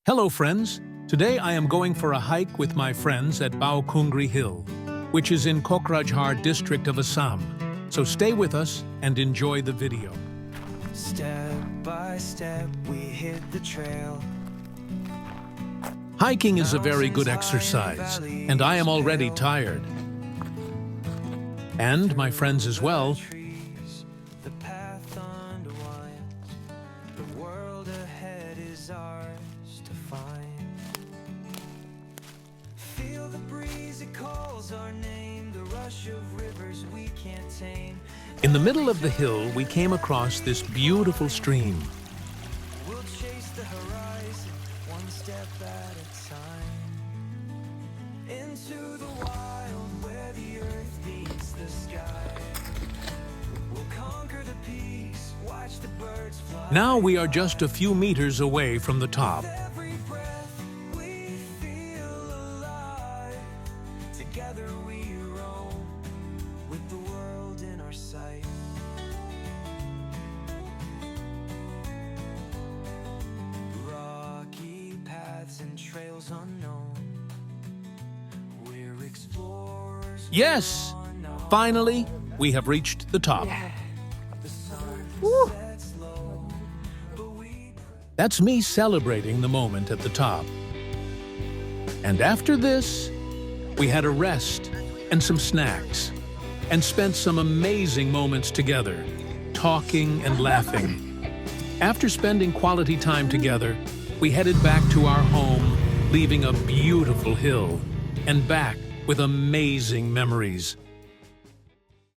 Hello friends, today I am going for a hike with my friends at Baokungri Hill, which is in Kokrajhar district of Assam. So stay with us and enjoy the video. Step by step we hit the trail. Hiking is a very good exercise, and I am already tired. And my friends as well. The path unwinds. The world ahead is ours to find. Feel the breeze, it calls our name. The rush of rivers we can't tame. In the middle of the hill, we came across this beautiful stream. We'll chase the horizon, one step at a time. Into the wild where the earth meets the sky. We'll conquer the peaks, watch the birds fly. Now we are just a few meters away from the top. With every breath we feel alive. Together we roam with the world in our sight. Rocky paths and trails unknown. We're explorers. Yes! Finally, we have reached the top. The sun sets low, but we That's me celebrating the moment at the top. And after this, we had a rest and some snacks, and spent some amazing moments together, talking and laughing. After spending quality time together, we headed back to our home, leaving a beautiful hill, and back with amazing memories.